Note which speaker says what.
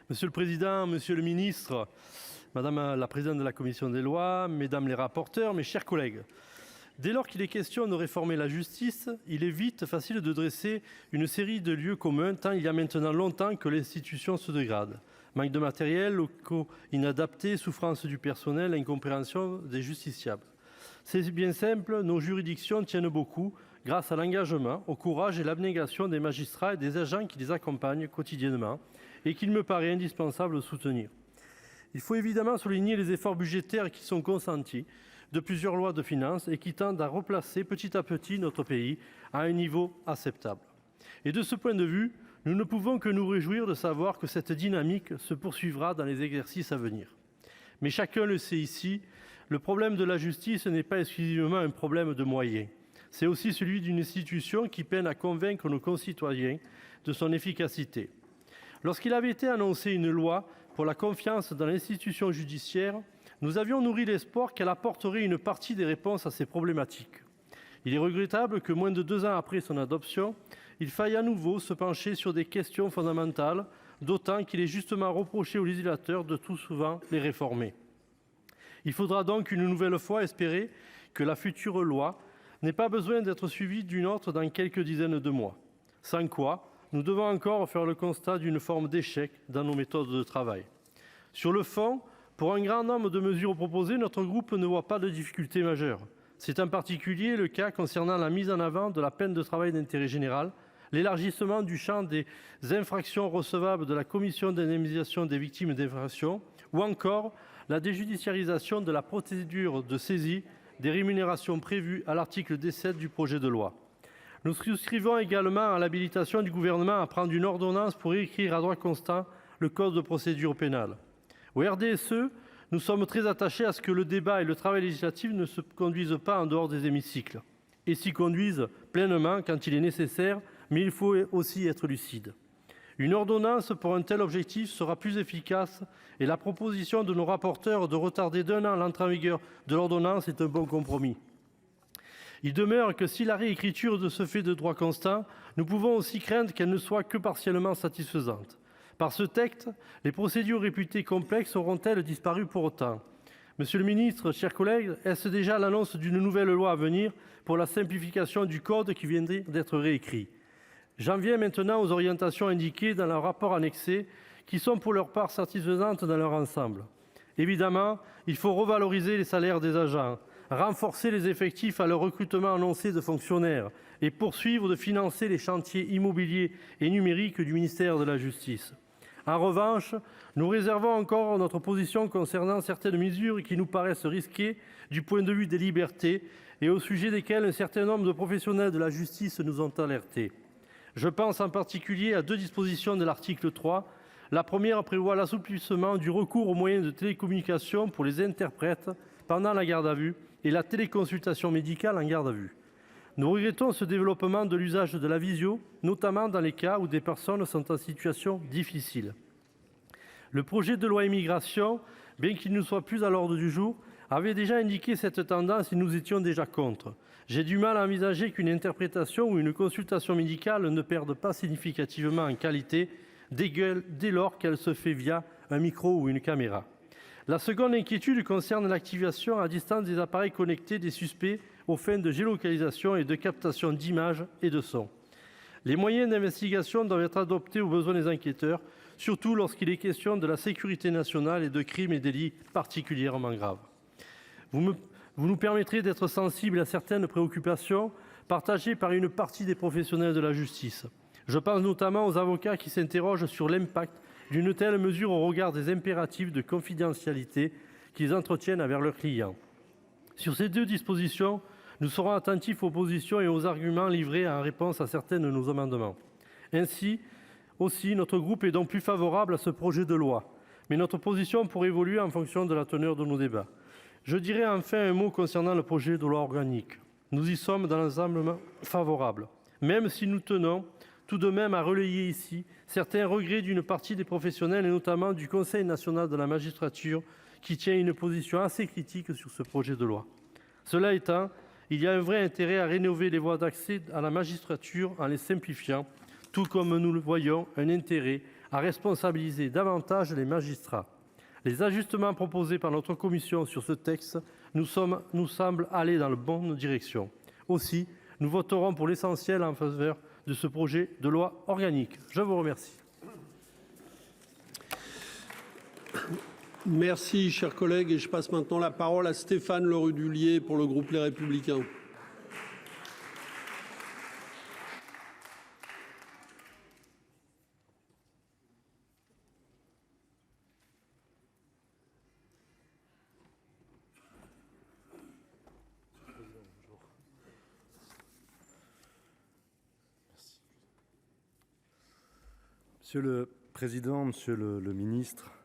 Speaker 1: Monsieur le président, monsieur le ministre, madame la présidente de la commission des lois, mesdames les rapporteurs, mes chers collègues, dès lors qu'il est question de réformer la justice, il est vite facile de dresser une série de lieux communs, tant il y a maintenant longtemps que l'institution se dégrade. Manque de matériel, locaux inadaptés, souffrance du personnel, incompréhension des justiciables. C'est bien simple, nos juridictions tiennent beaucoup grâce à l'engagement, au courage et l'abnégation des magistrats et des agents qui les accompagnent quotidiennement et qu'il me paraît indispensable de soutenir. Il faut évidemment souligner les efforts budgétaires qui sont consentis de plusieurs lois de finances et qui tendent à replacer petit à petit notre pays à un niveau acceptable. Et de ce point de vue, nous ne pouvons que nous réjouir de savoir que cette dynamique se poursuivra dans les exercices à venir. Mais chacun le sait ici, le problème de la justice n'est pas exclusivement un problème de moyens. C'est aussi celui d'une institution qui peine à convaincre nos concitoyens de son efficacité. Lorsqu'il avait été annoncé une loi pour la confiance dans l'institution judiciaire, nous avions nourri l'espoir qu'elle apporterait une partie des réponses à ces problématiques. Il est regrettable que moins de 2 ans après son adoption, il faille à nouveau se pencher sur des questions fondamentales, d'autant qu'il est justement reproché aux législateurs de tout souvent les réformer. Il faudra donc une nouvelle fois espérer que la future loi n'ait pas besoin d'être suivie d'une autre dans quelques dizaines de mois. Sans quoi, nous devons encore faire le constat d'une forme d'échec dans nos méthodes de travail. Sur le fond, pour un grand nombre de mesures proposées, notre groupe ne voit pas de difficultés majeures. C'est en particulier le cas concernant la mise en avant de la peine de travail d'intérêt général, l'élargissement du champ des infractions recevables de la commission d'indemnisation des victimes d'infractions ou encore la déjudiciarisation de la procédure de saisie des rémunérations prévues à l'article 17 du projet de loi. Nous souscrivons également à l'habilitation du gouvernement à prendre une ordonnance pour écrire à droit constant le code de procédure pénale. Au RDSE, nous sommes très attachés à ce que le débat et le travail législatif ne se conduisent pas en dehors des hémicycles et s'y conduisent pleinement quand il est nécessaire, mais il faut aussi être lucide. Une ordonnance pour un tel objectif sera plus efficace et la proposition de nos rapporteurs de retarder d'1 an l'entrée en vigueur de l'ordonnance est un bon compromis. Il demeure que si la réécriture de ce fait de droit constant, nous pouvons aussi craindre qu'elle ne soit que partiellement satisfaisante. Par ce texte, les procédures réputées complexes auront-elles disparu pour autant ? Monsieur le ministre, chers collègues, est-ce déjà l'annonce d'une nouvelle loi à venir pour la simplification du code qui viendrait d'être réécrit ? J'en viens maintenant aux orientations indiquées dans le rapport annexé, qui sont pour leur part satisfaisantes dans leur ensemble. Évidemment, il faut revaloriser les salaires des agents, renforcer les effectifs à leur recrutement annoncé de fonctionnaires et poursuivre de financer les chantiers immobiliers et numériques du ministère de la Justice. En revanche, nous réservons encore notre position concernant certaines mesures qui nous paraissent risquées du point de vue des libertés et au sujet desquelles un certain nombre de professionnels de la justice nous ont alertés. Je pense en particulier à 2 dispositions de l'article 3. La première prévoit l'assouplissement du recours aux moyens de télécommunication pour les interprètes pendant la garde à vue et la téléconsultation médicale en garde à vue. Nous regrettons ce développement de l'usage de la visio, notamment dans les cas où des personnes sont en situation difficile. Le projet de loi immigration, bien qu'il ne soit plus à l'ordre du jour, avait déjà indiqué cette tendance et nous étions déjà contre. J'ai du mal à envisager qu'une interprétation ou une consultation médicale ne perde pas significativement en qualité dès lors qu'elle se fait via un micro ou une caméra. La seconde inquiétude concerne l'activation à distance des appareils connectés des suspects aux fins de géolocalisation et de captation d'images et de sons. Les moyens d'investigation doivent être adoptés aux besoins des enquêteurs, surtout lorsqu'il est question de la sécurité nationale et de crimes et délits particulièrement graves. Vous nous permettrez d'être sensibles à certaines préoccupations partagées par une partie des professionnels de la justice. Je pense notamment aux avocats qui s'interrogent sur l'impact d'une telle mesure au regard des impératifs de confidentialité qu'ils entretiennent avec leurs clients. Sur ces 2 dispositions, nous serons attentifs aux positions et aux arguments livrés en réponse à certains de nos amendements. Ainsi, aussi, notre groupe est donc plus favorable à ce projet de loi, mais notre position pourrait évoluer en fonction de la teneur de nos débats. Je dirais enfin un mot concernant le projet de loi organique. Nous y sommes dans l'ensemble favorables, même si nous tenons tout de même à relayer ici certains regrets d'une partie des professionnels et notamment du Conseil national de la magistrature qui tient une position assez critique sur ce projet de loi. Cela étant, il y a un vrai intérêt à rénover les voies d'accès à la magistrature en les simplifiant, tout comme nous le voyons un intérêt à responsabiliser davantage les magistrats. Les ajustements proposés par notre commission sur ce texte nous semblent aller dans la bonne direction. Aussi, nous voterons pour l'essentiel en faveur de ce projet de loi organique. Je vous remercie.
Speaker 2: Merci, cher collègue. Et je passe maintenant la parole à Stéphane Le Rudulier pour le groupe Les Républicains.
Speaker 3: Monsieur le président, monsieur le ministre,